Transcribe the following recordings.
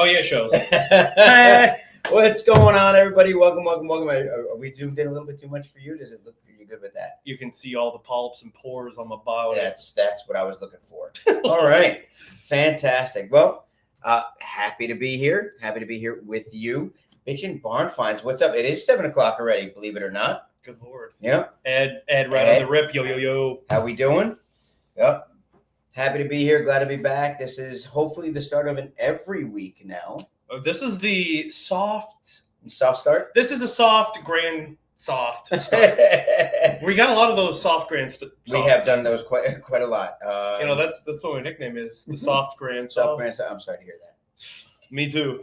Oh, yeah, shows. What's going on, everybody? Welcome. Are we doing a little bit too much for you? Does it look you good with that? You can see all the polyps and pores on my body. That's what I was looking for. All right. Fantastic. Well, happy to be here. Happy to be here with you. Bitchin' Barn Finds. What's up? It is 7 o'clock already, believe it or not. Good Lord. Yep. Ed, right on the rip. Yo. How we doing? Yep. Happy to be here. Glad to be back. This is hopefully the start of an every week now. This is the soft start. This is a soft soft start. We got a lot of those soft grand. We have done those quite a lot. That's what my nickname is. The soft grand. Soft grand. I'm sorry to hear that. Me too.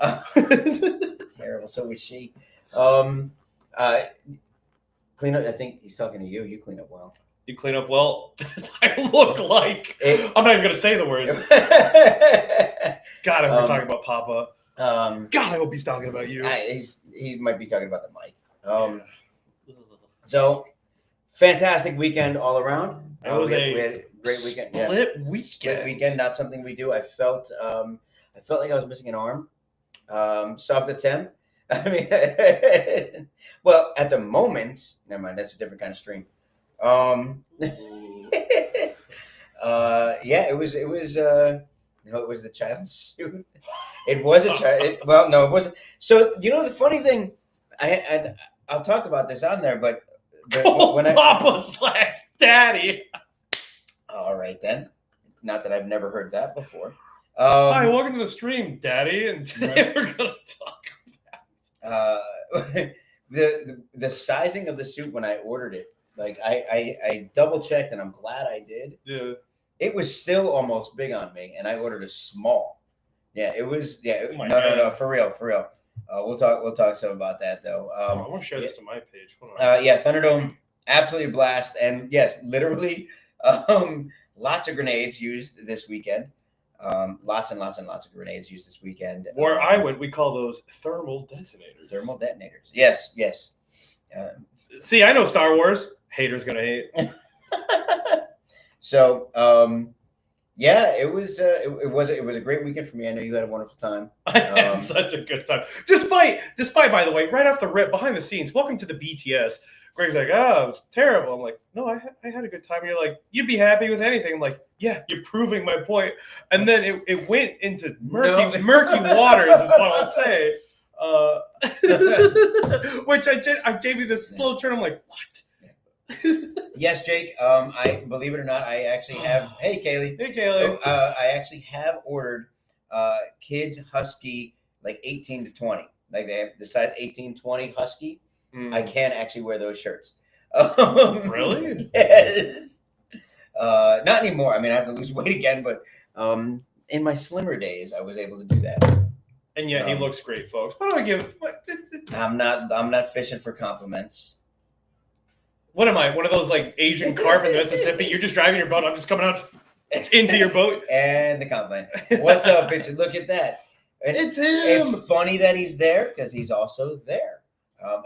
Terrible. So was she. Clean up. I think he's talking to you. You clean up well. You clean up well. I look like. I'm not even gonna say the words. God, I hope we're talking about Papa. God, I hope he's talking about you. He might be talking about the mic. So, fantastic weekend all around. It was we had a great weekend. Split weekend, not something we do. I felt like I was missing an arm. Soft attempt. I mean, well, at the moment, never mind. That's a different kind of stream. Yeah, it was. No, it was the child's suit. It was a child. Well, no, it wasn't. So the funny thing, I'll talk about this on there, but when Papa/Daddy. All right then. Not that I've never heard that before. Hi, welcome to the stream, Daddy, and today we're gonna talk about the sizing of the suit when I ordered it. Like I double checked, and I'm glad I did. Yeah. It was still almost big on me, and I ordered a small. Yeah, it was. Yeah, no, for real. We'll talk some about that though. I want to share this to my page. Yeah, Thunderdome, absolutely a blast, and yes, literally, lots of grenades used this weekend. Lots and lots of grenades used this weekend. Where I went, we call those thermal detonators. Thermal detonators. Yes. See, I know Star Wars. Haters gonna hate. So, yeah, it was a great weekend for me. I know you had a wonderful time. I had such a good time. Despite, by the way, right off the rip, behind the scenes, welcome to the BTS. Greg's like, oh, it was terrible. I'm like, no, I had a good time. And you're like, you'd be happy with anything. I'm like, yeah, you're proving my point. And then it went into murky waters, is what I'll say. Which I gave you this slow turn. I'm like, what? Yes, Jake. I believe it or not, I actually have. Hey, Kaylee. Hey, Kaylee. I actually have ordered kids husky like 18 to 20. Like they have the size 18-20 husky. I can actually wear those shirts. Really? Yes. Not anymore. I mean, I have to lose weight again, but in my slimmer days, I was able to do that. And yeah, he looks great, folks. What do I give? I'm not fishing for compliments. What am I? One of those like Asian carp in Mississippi? You're just driving your boat. I'm just coming out into your boat. And the compliment. What's up, bitch? Look at that. It's him. It's funny that he's there because he's also there.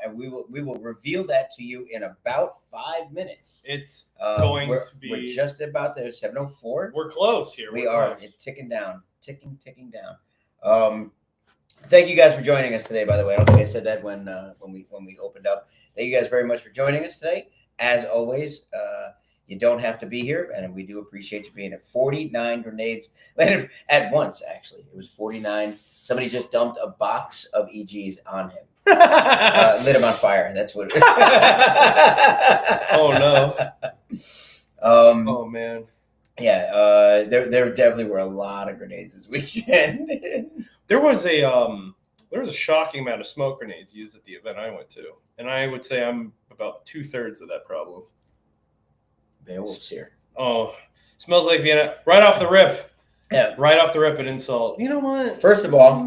And we will reveal that to you in about 5 minutes. It's going to be. We're just about there. 7:04. We're close here. We are. It's ticking down. Ticking down. Thank you guys for joining us today. By the way, I don't think I said that when we opened up. Thank you guys very much for joining us today. As always, you don't have to be here, and we do appreciate you being at 49 grenades landed at once. Actually, it was 49. Somebody just dumped a box of EGs on him. Lit him on fire. That's what. Oh no. Oh man. Yeah. There definitely were a lot of grenades this weekend. There was a shocking amount of smoke grenades used at the event I went to, and I would say I'm about 2/3 of that problem. Beowulf's here. Oh, smells like Vienna right off the rip. Yeah, right off the rip, an insult. You know what? First of all,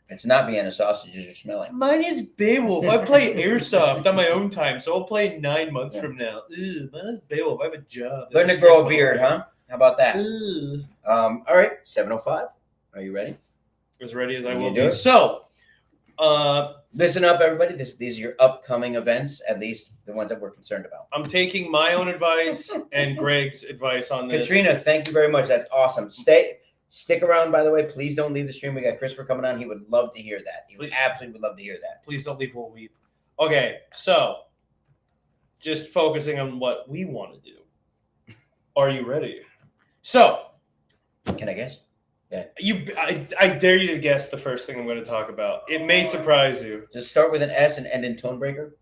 it's not Vienna sausages you're smelling. Mine is Beowulf. I play Airsoft on my own time, so I'll play 9 months from now. Mine is Beowulf. I have a job. Learn to grow a beard, huh? How about that? Ugh. All right, 7:05. Are you ready? As ready as I will be. So, listen up, everybody. These are your upcoming events, at least the ones that we're concerned about. I'm taking my own advice and Greg's advice on this. Katrina, thank you very much. That's awesome. Stay Stick around, by the way. Please don't leave the stream. We got Christopher coming on. He would love to hear that. He would absolutely love to hear that. Please don't leave. We'll weep. Okay, so just focusing on what we want to do. Are you ready? So, can I guess? Yeah. I dare you to guess the first thing I'm going to talk about. It may surprise you. Just start with an S and end in Tonebreaker.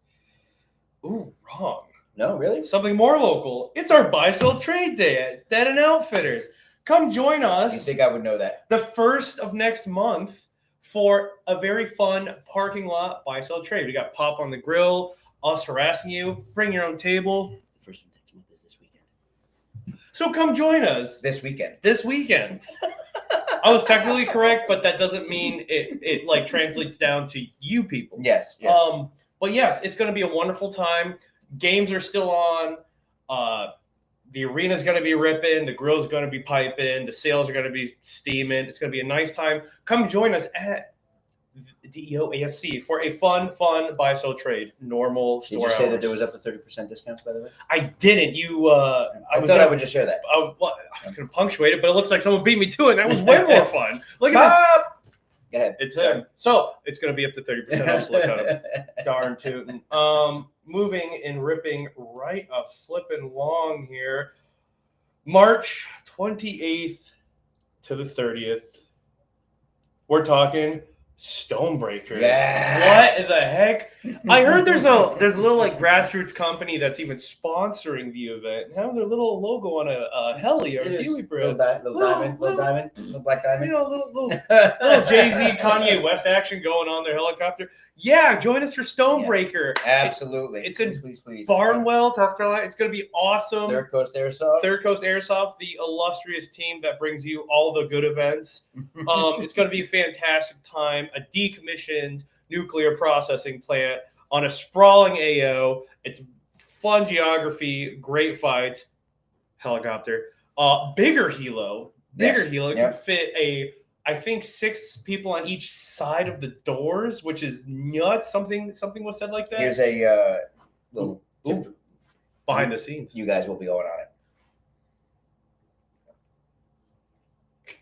Ooh, wrong. No, really? Something more local. It's our buy-sell trade day at Dead and Outfitters. Come join us. You think I would know that? The first of next month for a very fun parking lot buy-sell trade. We got Pop on the grill, us harassing you. Bring your own table. The first of next month is this weekend. So come join us. This weekend. This weekend. I was technically correct, but that doesn't mean it like translates down to you people. Yes. But yes, it's going to be a wonderful time. Games are still on. The arena's going to be ripping. The grill's going to be piping. The sales are going to be steaming. It's going to be a nice time. Come join us at DEO ASC for a fun buy-sell trade. Normal store hours. Did you say that there was up to 30% discounts, by the way? I didn't. I thought I would just share that. I was going to punctuate it, but it looks like someone beat me to it. That was way more fun. Look at this. Go ahead. It's him. So it's going to be up to 30% off. So look at him. Darn tootin'. Moving and ripping right a flipping long here. March 28th to the 30th. We're talking Stonebreaker. Yes. What the heck? I heard there's a little like grassroots company that's even sponsoring the event and have their little logo on a heli or a Huey bridge. Little diamond, little black diamond. You know, little Jay-Z, Kanye West action going on their helicopter. Yeah, join us for Stonebreaker. Yeah, absolutely. It's in please. Barnwell, South Carolina. It's going to be awesome. Third Coast Airsoft, the illustrious team that brings you all the good events. It's going to be a fantastic time. A decommissioned nuclear processing plant on a sprawling AO. It's fun geography, great fights. Helicopter. Bigger helo. Can fit I think 6 people on each side of the doors, which is nuts. Something was said like that. Here's a little tip behind the scenes. You guys will be going on it.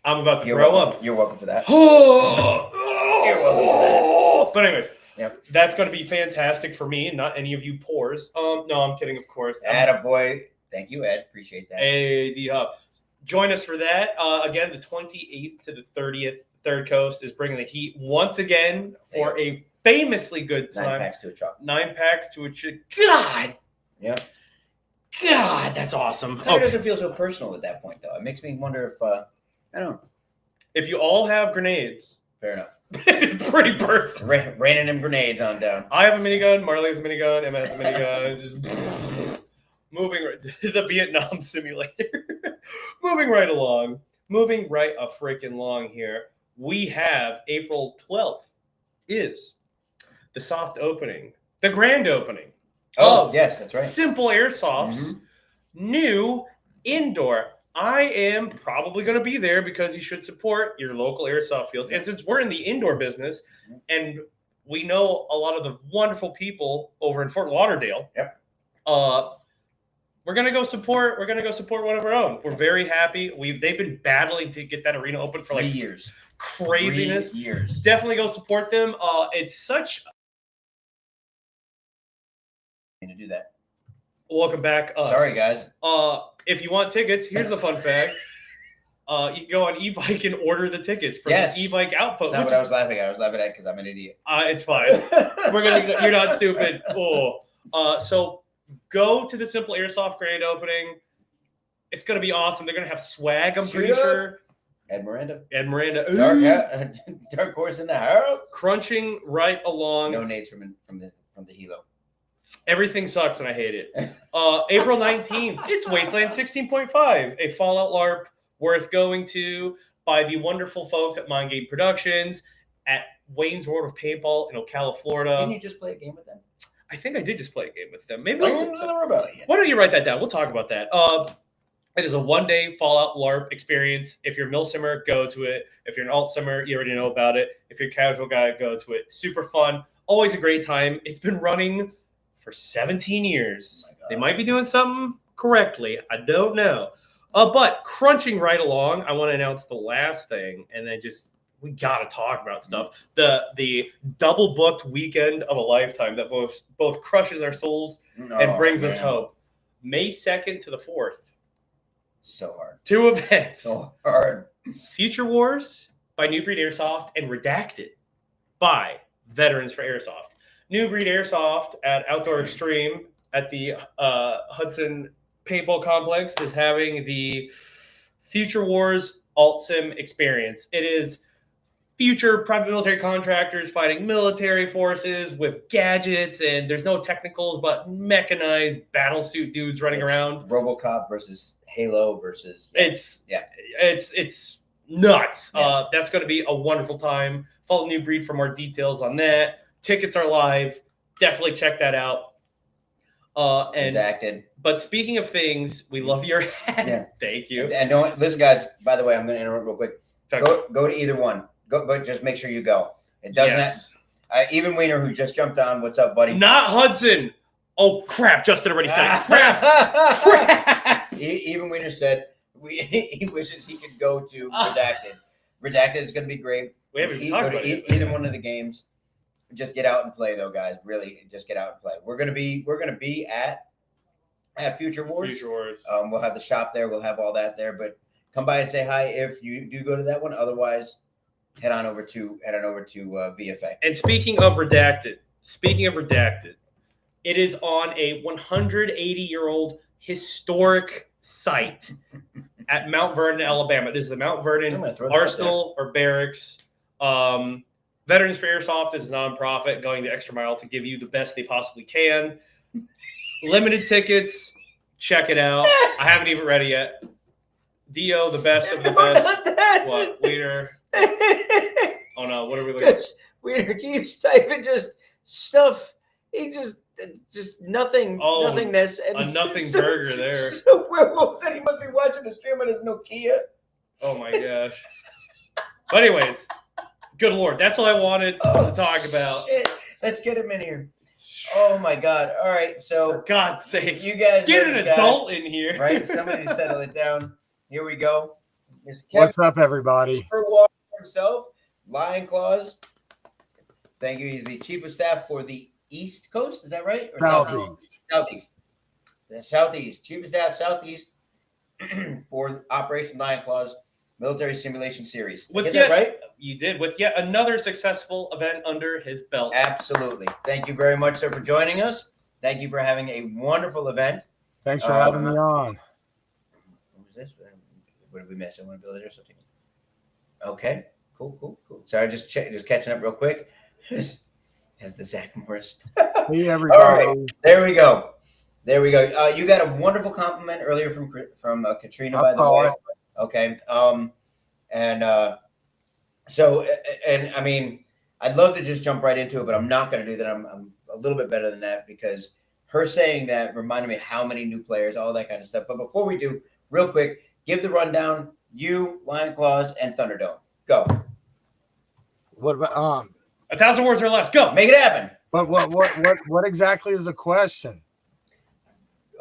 I'm about to throw up. You're welcome for that. You're welcome for that. But anyways, yep. That's going to be fantastic for me and not any of you pores. No, I'm kidding, of course. Attaboy. Thank you, Ed. Appreciate that. Hey, D-Hub. Join us for that. Again, the 28th to the 30th, Third Coast is bringing the heat once again for a famously good time. 9 packs to a truck. 9 packs to a chick. God. Yep. God, that's awesome. It doesn't feel so personal at that point, though. It makes me wonder if, I don't know. If you all have grenades. Fair enough. Pretty personal. Raining them grenades on down. I have a minigun. Marley has a minigun. Emma has a minigun. Just moving the Vietnam simulator. Moving right along. Moving right a freaking long here. We have April 12th is the soft opening. The grand opening. Oh, yes, that's right. Simple Airsoft's new indoor. I am probably going to be there because you should support your local airsoft fields. And since we're in the indoor business and we know a lot of the wonderful people over in Fort Lauderdale, we're going to go support. We're going to go support one of our own. We're very happy. They've been battling to get that arena open for like 3 years. Craziness. 3 years. Definitely go support them. It's such to do that. Welcome back. Sorry, guys. If you want tickets, here's the fun fact. You can go on eBike and order the tickets from the eBike outpost. That's not what I was laughing at. I was laughing at because I'm an idiot. It's fine. You're not stupid. So go to the Simple Airsoft grand opening. It's going to be awesome. They're going to have swag, I'm pretty sure. Ed Miranda. Dark horse in the house. Crunching right along. No nades from the helo. Everything sucks and I hate it. April 19th, it's Wasteland 16.5, a Fallout LARP worth going to by the wonderful folks at Mind Game Productions at Wayne's World of Paintball in Ocala, Florida. Didn't you just play a game with them? I think I did just play a game with them. Maybe. Welcome to the Rebellion. Why don't you write that down? We'll talk about that. It is a one-day Fallout LARP experience. If you're a milsimmer, go to it. If you're an alt-simmer, you already know about it. If you're a casual guy, go to it. Super fun. Always a great time. It's been running for 17 years. They might be doing something correctly. I don't know. But crunching right along, I want to announce the last thing, and then we gotta talk about stuff. The double booked weekend of a lifetime that both crushes our souls and brings us hope. May 2nd to the 4th. So hard. 2 events. So hard. Future Wars by New Breed Airsoft and Redacted by Veterans for Airsoft. New Breed Airsoft at Outdoor Extreme at the Hudson Paintball Complex is having the Future Wars Alt Sim experience. It is future private military contractors fighting military forces with gadgets, and there's no technicals but mechanized battlesuit dudes running around. RoboCop versus Halo versus it's nuts. That's going to be a wonderful time. Follow New Breed for more details on that. Tickets are live. Definitely check that out. Redacted. But speaking of things, we love your hat. Yeah. Thank you. And don't listen, guys. By the way, I'm going to interrupt real quick. Go to either one. Go, but just make sure you go. It doesn't. Even Wiener, who just jumped on. What's up, buddy? Not Hudson. Oh crap! Justin already said it. Crap. Even Wiener said he wishes he could go to Redacted. Redacted is going to be great. We haven't even talked about it. Either one of the games. Just get out and play, though, guys. Really, just get out and play. We're gonna be at Future Wars. Future Wars. We'll have the shop there. We'll have all that there. But come by and say hi if you do go to that one. Otherwise, head on over to VFA. And speaking of Redacted, it is on a 180-year-old historic site at Mount Vernon, Alabama. It is the Mount Vernon Arsenal or Barracks. Veterans for Airsoft is a nonprofit going the extra mile to give you the best they possibly can. Limited tickets. Check it out. I haven't even read it yet. DEO, the best of the best. What? Wiener. Oh, no. What are we looking at? Wiener keeps typing just stuff. He just nothing. Nothingness. And a nothing burger there. So Werewolf said he must be watching the stream on his Nokia. Oh, my gosh. But anyways. Good Lord, that's all I wanted to talk about. Shit. Let's get him in here. Oh my God! All right, so for God's sake, you guys get an adult in here, right? Somebody settle it down. Here we go. What's up, everybody? Himself, Lion Claws. Thank you. He's the chief of staff for the East Coast. Is that right? Or Southeast. Southeast. The Southeast. Chief of staff Southeast for Operation Lion Claws Military Simulation Series. With that right? You did, with yet another successful event under his belt. Absolutely. Thank you very much, sir, for joining us. Thank you for having a wonderful event. Thanks for having me on. What was this? What did we miss? I want to build it or something. Okay. Cool. Sorry, just catching up real quick. Has the Zach Morris. Hey, everybody. All right. There we go. You got a wonderful compliment earlier from Katrina, by the way. Okay. So I mean, I'd love to just jump right into it, but I'm not going to do that. I'm a little bit better than that because her saying that reminded me of how many new players, all that kind of stuff. But before we do, real quick, give the rundown. You, Lion Claws, and Thunderdome. Go. What about 1,000 words or less. Go. Make it happen. But what exactly is the question?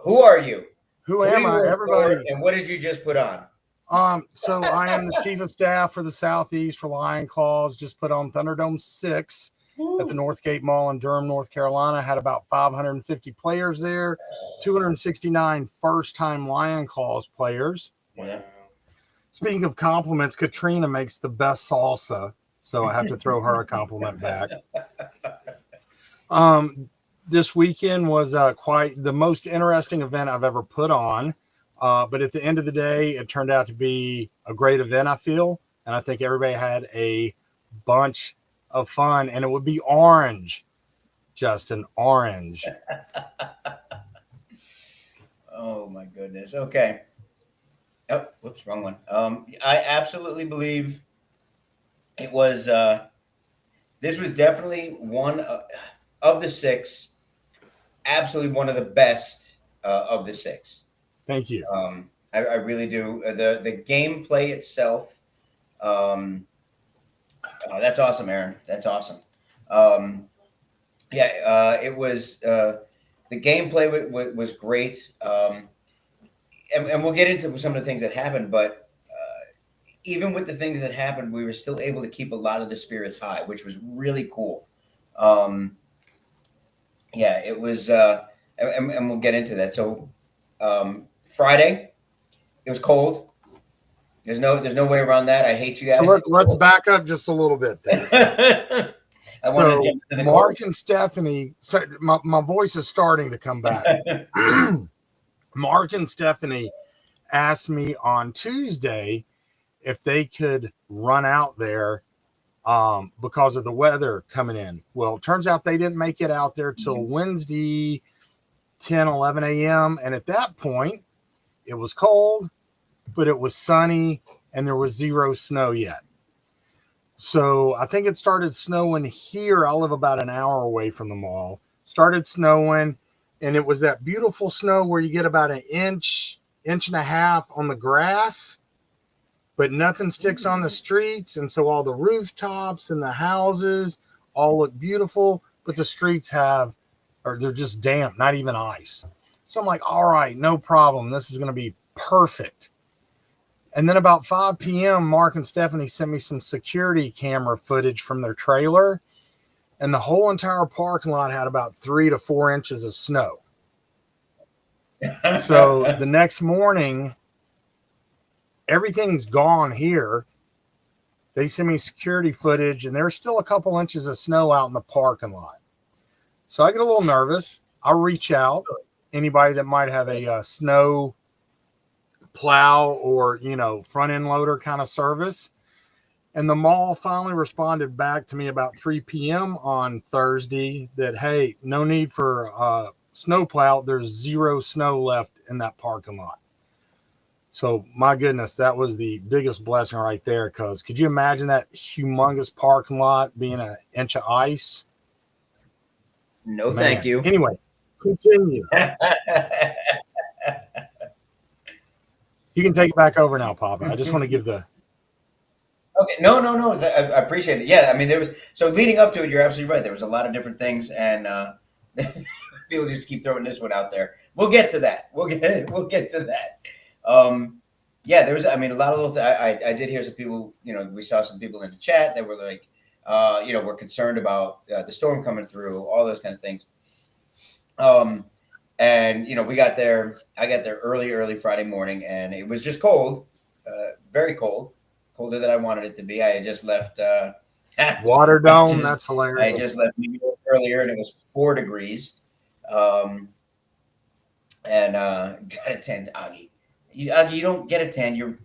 Who are you? Who am I? Everybody. And what did you just put on? So I am the chief of staff for the Southeast for Lion Claws. Just put on Thunderdome 6 at the Northgate Mall in Durham, North Carolina. Had about 550 players there, 269 first-time Lion Claws players. Yeah. Speaking of compliments, Katrina makes the best salsa, so I have to throw her a compliment back. This weekend was quite the most interesting event I've ever put on. But at the end of the day, it turned out to be a great event, I feel. And I think everybody had a bunch of fun. And it would be orange, Justin, orange. Oh, my goodness. Okay. Oh, whoops, wrong one. I absolutely believe it was this was definitely one of the 6. Absolutely one of the best of the 6. Thank you. I really do. The gameplay itself. That's awesome, Aaron. That's awesome. It was the gameplay was great. and we'll get into some of the things that happened, but even with the things that happened, we were still able to keep a lot of the spirits high, which was really cool. Yeah, it was, and we'll get into that. So Friday, it was cold. There's no way around that. I hate you guys. So let's back up just a little bit there. So Mark and Stephanie, so my voice is starting to come back. Mark and Stephanie asked me on Tuesday if they could run out there because of the weather coming in. Well, it turns out they didn't make it out there till Wednesday, 10, 11 a.m. And at that point, it was cold, but it was sunny and there was 0 snow yet. So I think it started snowing here. I live about an hour away from the mall. Started snowing, and it was that beautiful snow where you get about an inch and a half on the grass, but nothing sticks on the streets. And so all the rooftops and the houses all look beautiful, but the streets they're just damp, not even ice. So I'm like, all right, no problem. This is going to be perfect. And then about 5 p.m., Mark and Stephanie sent me some security camera footage from their trailer, and the whole entire parking lot had about 3 to 4 inches of snow. So the next morning, everything's gone here. They sent me security footage, and there's still a couple inches of snow out in the parking lot. So I get a little nervous. I reach out. Anybody that might have a snow plow or, front end loader kind of service. And the mall finally responded back to me about 3 p.m. on Thursday that, hey, no need for snow plow. There's 0 snow left in that parking lot. So my goodness, that was the biggest blessing right there. Because could you imagine that humongous parking lot being an inch of ice? No, thank you. Anyway, continue. You can take it back over now, Papa. I just want to give the. Okay, no. I appreciate it. Yeah, I mean, so leading up to it, you're absolutely right. There was a lot of different things, and people just keep throwing this one out there. We'll get to that. We'll get to that. Yeah, there was. I mean, a lot of little. I did hear some people. We saw some people in the chat that were like, we're concerned about the storm coming through, all those kind of things. And we got there. I got there early Friday morning, and it was just cold, very cold, colder than I wanted it to be. I had just left Water Dome. That's hilarious. I just left New York earlier, and it was 4 degrees. And got a tan, Augie. Augie, you don't get a tan. Your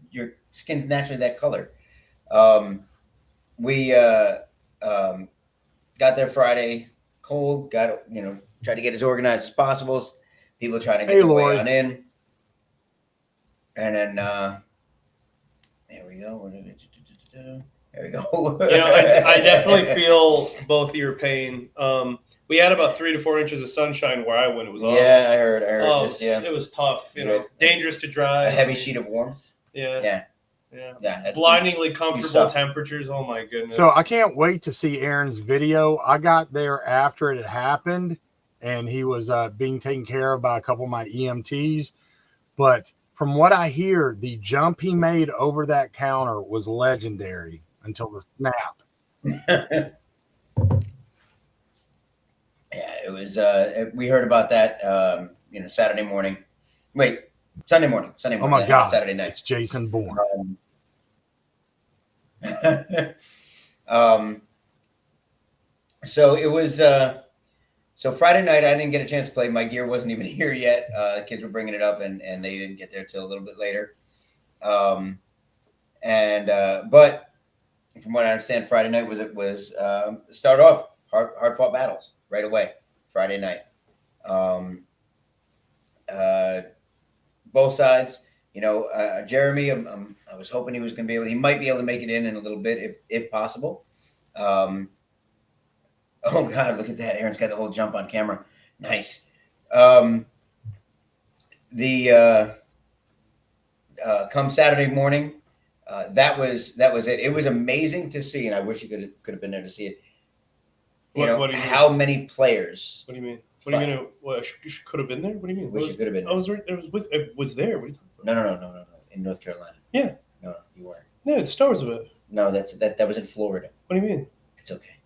skin's naturally that color. We got there Friday, cold. Tried to get as organized as possible. People trying to get their way on in. And then there we go. There we go. I definitely feel both of your pain. We had about 3 to 4 inches of sunshine where I went. It was awful. Yeah, I heard this. Yeah. It was tough. Dangerous to drive. A heavy sheet of warmth. Yeah. Blindingly comfortable temperatures. Oh my goodness. So I can't wait to see Aaron's video. I got there after it had happened, and he was being taken care of by a couple of my EMTs. But from what I hear, the jump he made over that counter was legendary until the snap. Yeah, it was. We heard about that. Saturday morning. Wait, Sunday morning. Oh my God! Saturday night. It's Jason Bourne. So it was. So Friday night, I didn't get a chance to play. My gear wasn't even here yet. The kids were bringing it up, and they didn't get there till a little bit later. But from what I understand, Friday night was start off hard fought battles right away. Friday night, both sides. Jeremy, I was hoping he was going to be able. He might be able to make it in a little bit if possible. Oh God, look at that! Aaron's got the whole jump on camera. Nice. Come Saturday morning, that was it. It was amazing to see, and I wish you could have been there to see it. What do you mean? How many players? What do you mean? What do you mean? Well, she could have been there. What do you mean? Wish you could have been. I was. I was with. I was there. What are you talking about? No. In North Carolina. Yeah. No, you weren't. Yeah, it's Star Wars of it. No, that was in Florida. What do you mean? It's okay.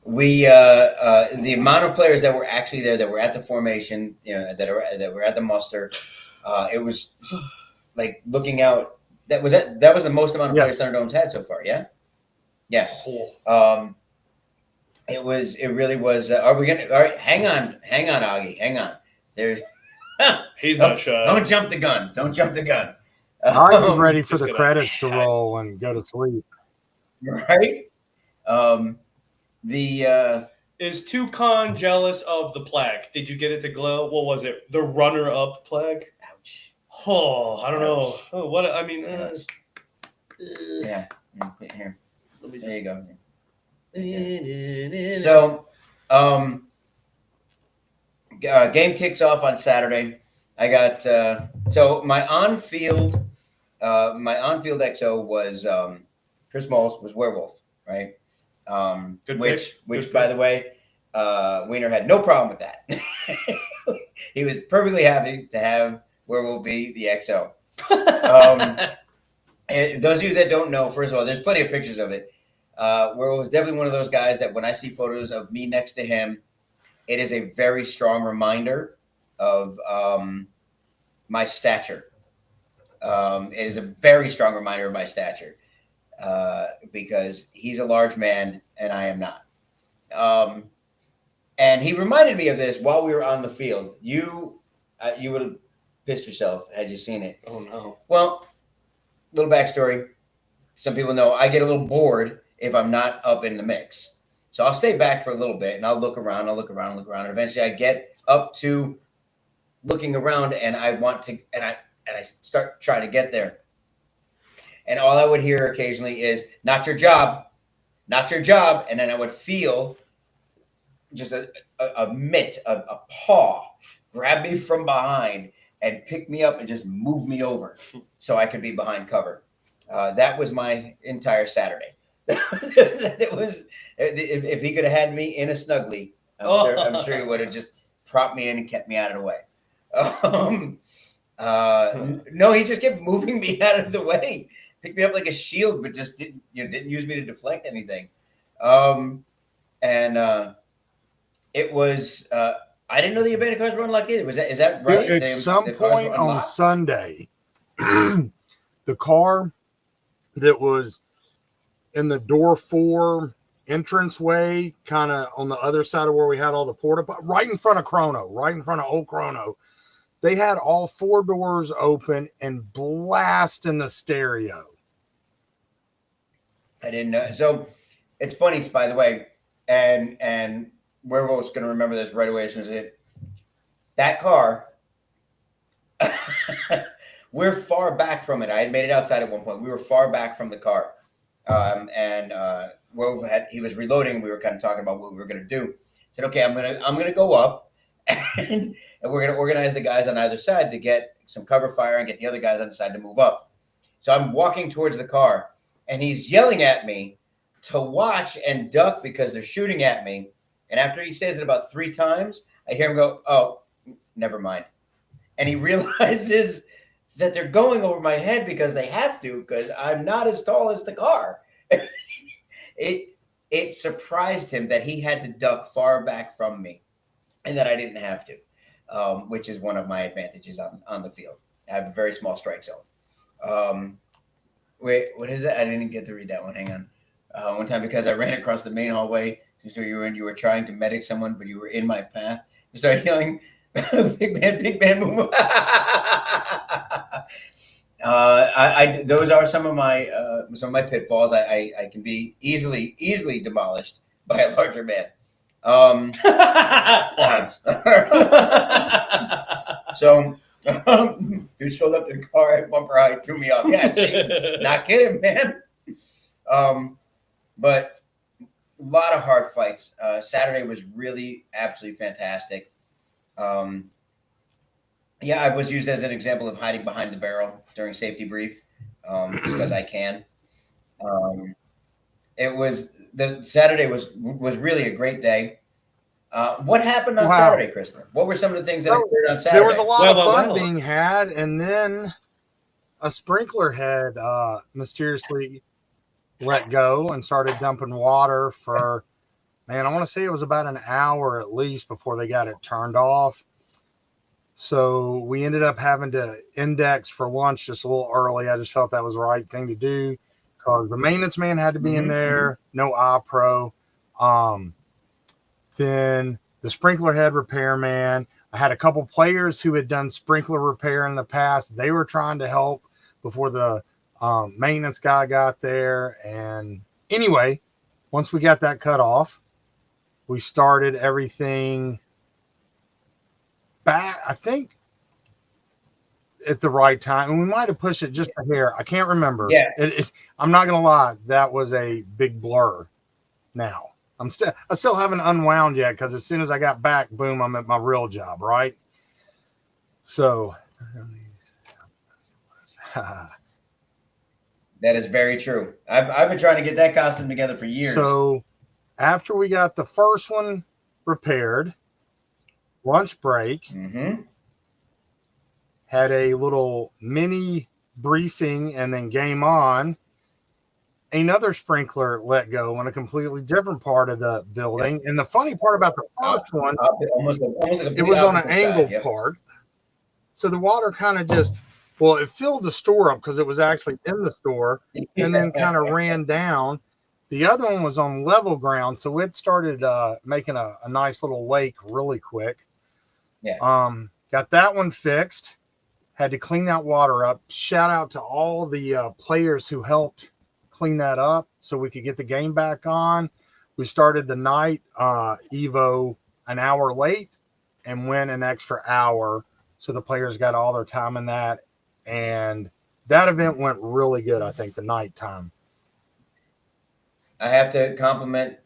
We the amount of players that were actually there, that were at the formation, that were at the muster, it was like looking out. That was the most amount of players Thunderdome's had so far. Yeah. It really was. Are we gonna? All right, hang on, Augie, hang on. There. He's not shy. Don't jump the gun. Augie's ready for the credits to roll and go to sleep. Right. Is Toucan jealous of the plaque? Did you get it to glow? What was it? The runner-up plaque? Ouch. Oh, I don't know. Oh, what? I mean, yeah. Here. Let me There you go. Yeah. So, game kicks off on Saturday. I got so my on-field XO was Chris Moles was Werewolf, right? Which by the way, Wiener had no problem with that. He was perfectly happy to have Werewolf be the XO. And those of you that don't know, first of all, there's plenty of pictures of it. Werewolf was definitely one of those guys that when I see photos of me next to him, it is a very strong reminder of my stature. It is a very strong reminder of my stature because he's a large man and I am not. And he reminded me of this while we were on the field. You would have pissed yourself had you seen it. Oh no. Well, little backstory. Some people know I get a little bored if I'm not up in the mix. So I'll stay back for a little bit and I'll look around. And eventually I get up to looking around and I want to, and I start trying to get there. And all I would hear occasionally is, not your job. And then I would feel just a mitt, a paw grab me from behind and pick me up and just move me over so I could be behind cover. That was my entire Saturday. It was, if he could have had me in a snuggly, I'm sure he would have just propped me in and kept me out of the way. No, he just kept moving me out of the way, picked me up like a shield, but just didn't use me to deflect anything. It was I didn't know the abandoned cars were unlocked either. Is that right? At some point on Sunday, the car that was in the door 4 entranceway, kind of on the other side of where we had all the porta, right in front of old Chrono, they had all 4 doors open and blasting the stereo. I didn't know. So it's funny, by the way, and Werewolf's going to remember this right away as soon as it. That car, we're far back from it. I had made it outside at one point. We were far back from the car. Werewolf he was reloading. We were kind of talking about what we were going to do. I said, okay, I'm gonna go up and we're going to organize the guys on either side to get some cover fire and get the other guys on the side to move up. So I'm walking towards the car and he's yelling at me to watch and duck because they're shooting at me. And after he says it about 3 times, I hear him go, oh, never mind. And he realizes that they're going over my head because they have to, because I'm not as tall as the car. It surprised him that he had to duck far back from me and that I didn't have to, which is one of my advantages on the field. I have a very small strike zone. Wait, what is it? I didn't get to read that one. Hang on. One time, because I ran across the main hallway, so you were trying to medic someone, but you were in my path. You started yelling, big man, move. Those are some of my pitfalls. I can be easily demolished by a larger man. So dude showed up in the car at bumper height, threw me off. Yeah, not kidding, man. But a lot of hard fights. Saturday was really absolutely fantastic. Yeah, I was used as an example of hiding behind the barrel during safety brief because I can. Saturday was really a great day. What happened on Saturday, Christopher? What were some of the things that occurred on Saturday? There was a lot of fun well. being had, and then a sprinkler head mysteriously let go and started dumping water for, man, I want to say it was about an hour at least before they got it turned off. So we ended up having to index for lunch just a little early. I just felt that was the right thing to do because the maintenance man had to be in there, no iPro. Then the sprinkler head repairman. I had a couple players who had done sprinkler repair in the past. They were trying to help before the maintenance guy got there. And anyway, once we got that cut off, we started everything back, I think, at the right time. And we might have pushed it just a hair. I can't remember. Yeah. I'm not going to lie. That was a big blur now. I still haven't unwound yet because as soon as I got back, boom, I'm at my real job, right? So that is very true. I've been trying to get that costume together for years. So after we got the first one repaired, lunch break, had a little mini briefing, and then game on. Another sprinkler let go in a completely different part of the building. And the funny part about the first one, it was on an angled part. So the water kind of just, it filled the store up because it was actually in the store and then kind of ran down. The other one was on level ground. So it started making a nice little lake really quick. Yeah. Got that one fixed. Had to clean that water up. Shout out to all the players who helped clean that up so we could get the game back on. We started the night Evo an hour late and went an extra hour. So the players got all their time in that. And that event went really good, I think, the night time. I have to compliment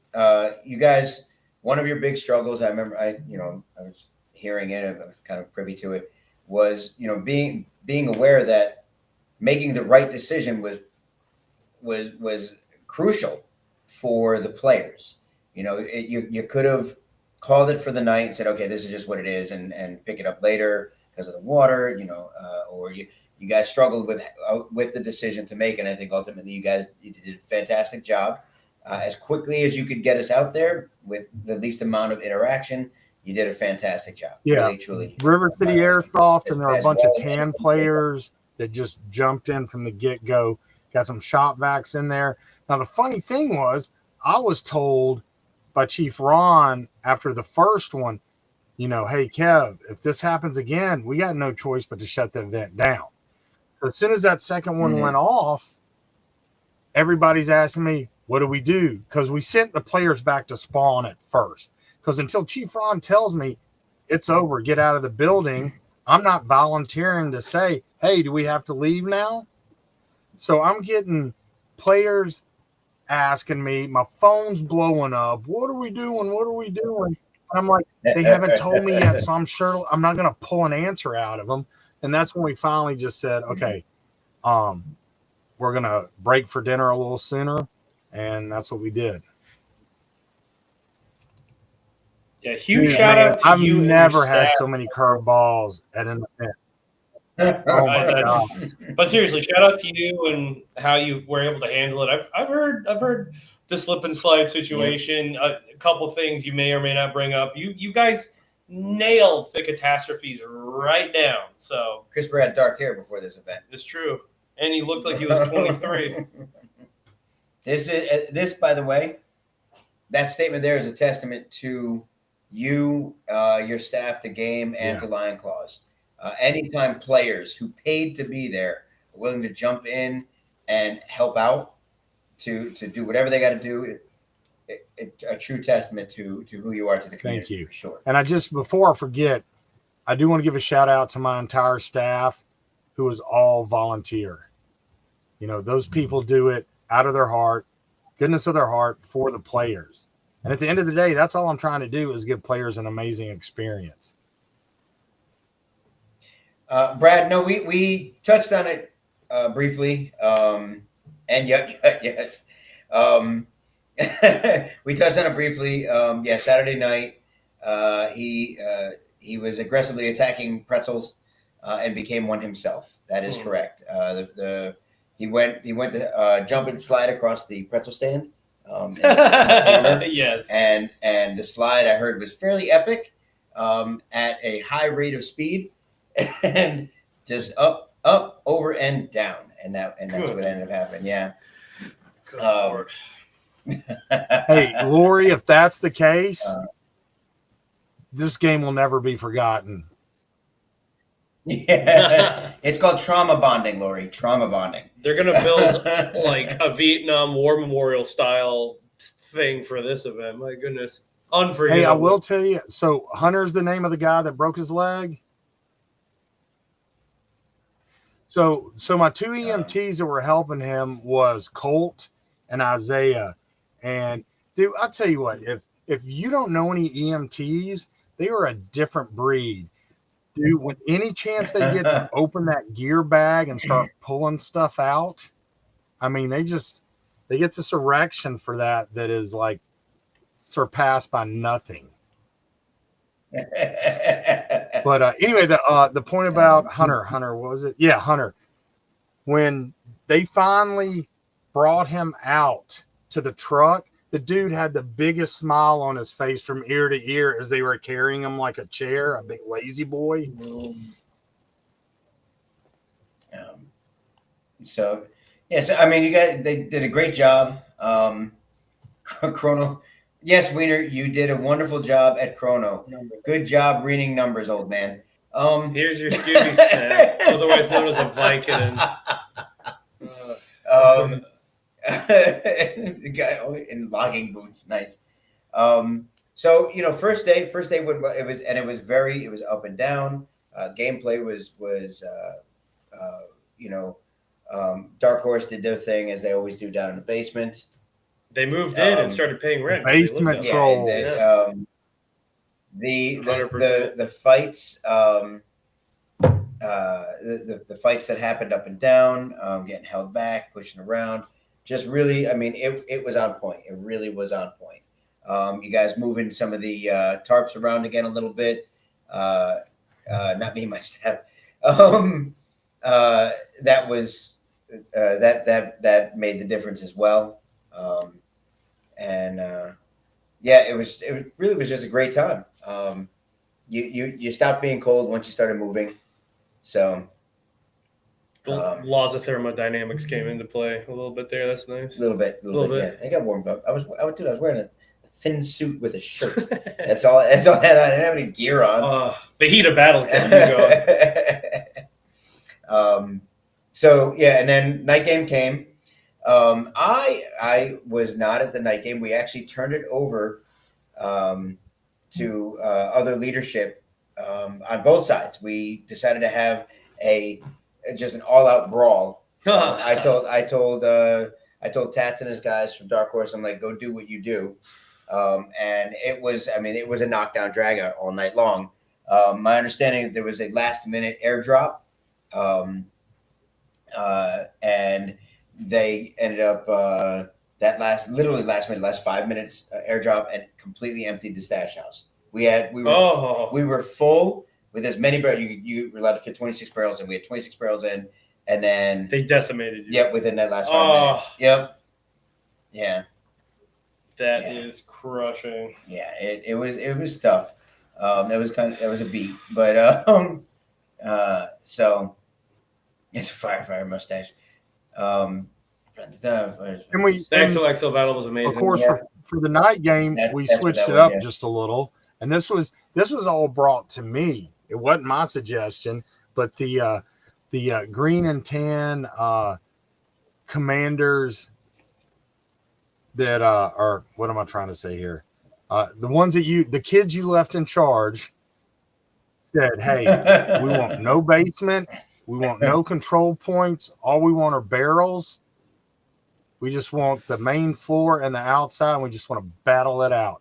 you guys. One of your big struggles, I remember, I was hearing it, I was kind of privy to it, was, being aware that making the right decision was crucial for the players. You could have called it for the night and said, okay, this is just what it is, and pick it up later because of the water, or you guys struggled with the decision to make. And I think ultimately you did a fantastic job. As quickly as you could get us out there with the least amount of interaction, you did a fantastic job. Yeah, really, truly. River City Airsoft, and there were a bunch of tan players that just jumped in from the get-go. Got some shop vacs in there. Now, the funny thing was, I was told by Chief Ron after the first one, hey, Kev, if this happens again, we got no choice but to shut the event down. So as soon as that second one went off, everybody's asking me, what do we do? Because we sent the players back to spawn at first. Because until Chief Ron tells me it's over, get out of the building, I'm not volunteering to say, hey, do we have to leave now? So I'm getting players asking me, my phone's blowing up. What are we doing? What are we doing? And I'm like, they haven't told me yet, so I'm sure I'm not going to pull an answer out of them. And that's when we finally just said, okay, we're going to break for dinner a little sooner. And that's what we did. Yeah, huge shout out to you. I've never had so many curveballs at an event. Oh my God. But seriously, shout out to you and how you were able to handle it. I've heard the slip and slide situation. A couple things you may or may not bring up. You guys nailed the catastrophes right down. So Christopher had dark hair before this event. It's true, and he looked like he was 23. This, by the way, that statement there is a testament to you, your staff, the game, and to Lion Claws. Anytime players who paid to be there are willing to jump in and help out to do whatever they got to do, a true testament to who you are to the community. Thank you. For sure. And before I forget, I do want to give a shout out to my entire staff who is all volunteer. Those people do it out of their heart, goodness of their heart, for the players. And at the end of the day, that's all I'm trying to do is give players an amazing experience. Brad, no, we touched on it briefly. And yes. We touched on it briefly. Saturday night, he was aggressively attacking pretzels and became one himself. That is correct. He went to jump and slide across the pretzel stand. Yes. And the slide I heard was fairly epic, at a high rate of speed, and just up, over, and down, and that's what ended up happening. Yeah. Good Lord. Hey, Lori, if that's the case, this game will never be forgotten. Yeah, it's called trauma bonding, Lori. Trauma bonding. They're gonna build like a Vietnam War memorial style thing for this event. My goodness, unforgettable. Hey, I will tell you. So Hunter's the name of the guy that broke his leg. So my two EMTs that were helping him was Colt and Isaiah. And dude, I'll tell you what, if you don't know any EMTs, they are a different breed. Dude, when any chance they get to open that gear bag and start pulling stuff out, I mean, they get this erection for that is like surpassed by nothing. But anyway, the point about Hunter, what was it? Yeah, Hunter. When they finally brought him out to the truck, the dude had the biggest smile on his face from ear to ear as they were carrying him like a chair, a big lazy boy. So I mean, you guys, they did a great job. Chrono. Yes, Wiener, you did a wonderful job at Chrono. Good job reading numbers, old man. Here's your Scooby snack, otherwise known as a Vicodin. The guy in logging boots, nice. So first day went well. It was up and down. Gameplay was Dark Horse did their thing as they always do down in the basement. They moved in and started paying rent. Basement trolls. The fights, the fights that happened up and down, getting held back, pushing around, just really, I mean, it was on point. It really was on point. You guys moving some of the tarps around again a little bit. Not me, my staff. That was that made the difference as well. It really was just a great time. You stopped being cold once you started moving. So laws of thermodynamics came into play a little bit there. That's nice. A little bit. Yeah, I got warmed up. I was wearing a thin suit with a shirt. That's all I had on. I didn't have any gear on. The heat of battle kept you going. So yeah, and then night game came. I was not at the night game. We actually turned it over to other leadership on both sides. We decided to have just an all-out brawl. I told Tats and his guys from Dark Horse, I'm like, go do what you do. And it was a knockdown drag out all night long. My understanding, there was a last-minute airdrop, and they ended up last 5 minutes airdrop and completely emptied the stash house. We were full with as many barrels. You were allowed to fit 26 barrels in. We had 26 barrels in, and then they decimated you. Yep, within that last 5 minutes. Yep. Yeah. That is crushing. Yeah, it was tough. That was a beat, but so it's a firefighter mustache. And the XOXO battle was amazing. Of course, for the night game, we switched it up just a little, and this was all brought to me. It wasn't my suggestion, but the green and tan commanders that are, what am I trying to say here? The ones that the kids you left in charge said, "Hey, we want no basement. We want no control points. All we want are barrels. We just want the main floor and the outside, and we just want to battle it out."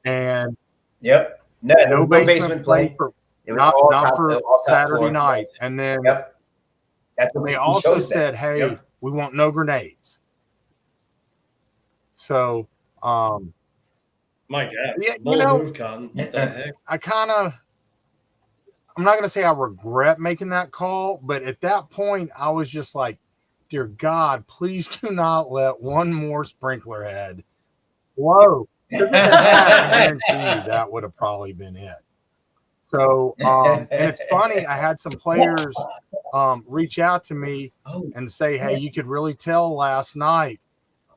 And no basement play for not for Saturday night. And then they also said, "Hey, we want no grenades." So My God. Yeah, Bold move, Cotton. What the heck? I'm not going to say I regret making that call, but at that point, I was just like, dear God, please do not let one more sprinkler head blow. Because if it had, I guarantee you that would have probably been it. So, and it's funny, I had some players reach out to me and say, hey, you could really tell last night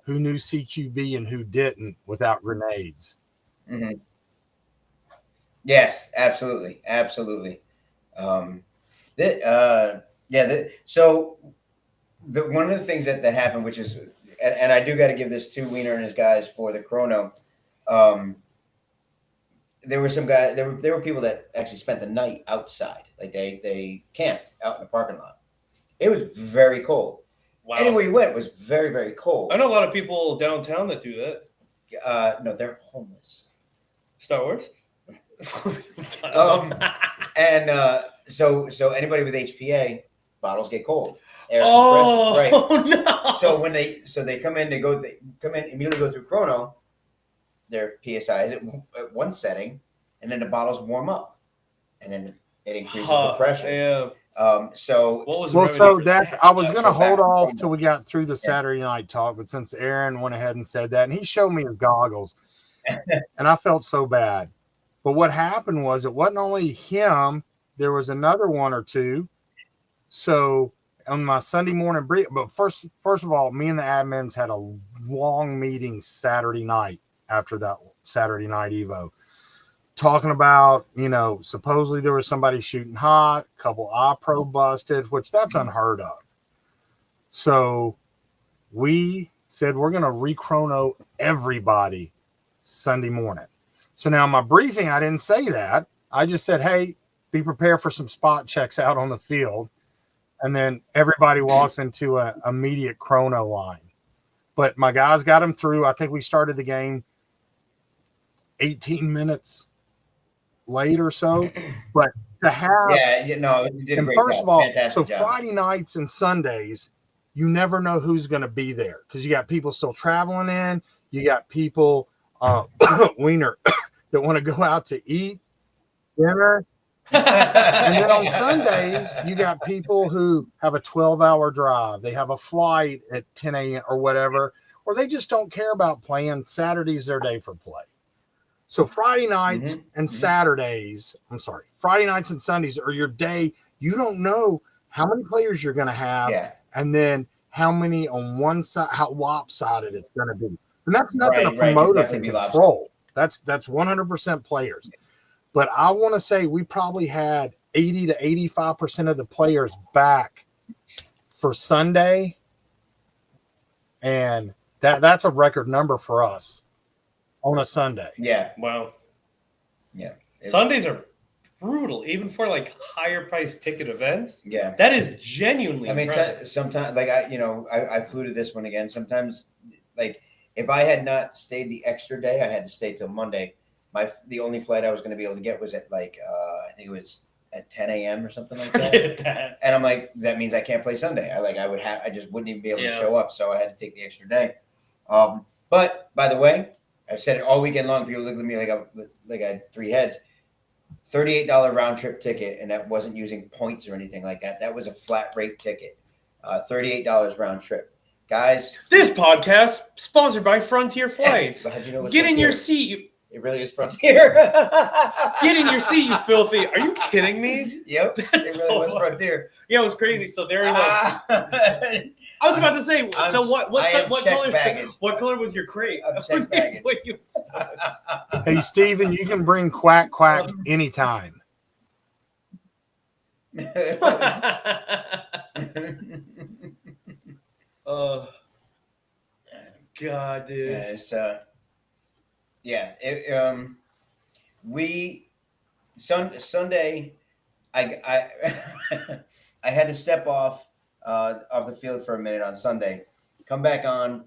who knew CQB and who didn't without grenades. Mm-hmm. Yes, absolutely. So one of the things that happened, which is, and I do got to give this to Wiener and his guys for the chrono. There were some guys. There were people that actually spent the night outside, like they camped out in the parking lot. It was very cold. Wow. Anywhere you went was very, very cold. I know a lot of people downtown that do that. No, they're homeless. Star Wars. So anybody with HPA, bottles get cold. Right. No. So when they come in, they come in immediately, go through chrono. Their PSI is at one setting, and then the bottles warm up, and then it increases the pressure. Yeah. So what was I was going to hold off till we got through the Saturday night talk, but since Aaron went ahead and said that, and he showed me his goggles, and I felt so bad. But what happened was it wasn't only him; there was another one or two. So on my Sunday morning brief, but first of all, me and the admins had a long meeting Saturday night after that Saturday night Evo, talking about, supposedly there was somebody shooting hot, a couple iPro busted, which that's unheard of. So we said we're going to re-chrono everybody Sunday morning. So now in my briefing, I didn't say that. I just said, hey, be prepared for some spot checks out on the field. And then everybody walks into an immediate chrono line. But my guys got them through. I think we started the game 18 minutes late or so. But to have, you did a great first job. of all, Fantastic so job. Friday nights and Sundays, you never know who's going to be there because you got people still traveling in. You got people, Wiener, that want to go out to eat dinner. And then on Sundays, you got people who have a 12-hour drive. They have a flight at 10 a.m. or whatever, or they just don't care about playing. Saturday's their day for play. So Friday nights and Saturdays, Friday nights and Sundays are your day. You don't know how many players you're going to have and then how many on one side, how lopsided it's going to be. And that's nothing a promoter can control. That's 100% players. But I want to say we probably had 80 to 85% of the players back for Sunday. And that's a record number for us on a Sunday. Yeah. Wow. Yeah. Sundays are brutal, even for like higher price ticket events. Yeah. That is genuinely impressive. Sometimes like I flew to this one again. Sometimes like if I had not stayed the extra day, I had to stay till Monday. The only flight I was going to be able to get was at I think it was at 10 a.m. or something like that. And I'm like, that means I can't play Sunday. I just wouldn't even be able to show up. So I had to take the extra day. But by the way, I've said it all weekend long. People look at me like I had three heads. $38 round trip ticket, and that wasn't using points or anything like that. That was a flat rate ticket. $38 round trip. Guys, this podcast sponsored by Frontier Flights. How'd you know Get in your seat. It really is Frontier. Get in your seat, you filthy. Are you kidding me? Yep. It really was Frontier. Yeah, it was crazy. So there he was. I was about to say, so what color baggage. What color was your crate? Hey, Steven, you can bring Quack anytime. God, dude. Yeah, Sunday, I I had to step off the field for a minute on Sunday, come back on,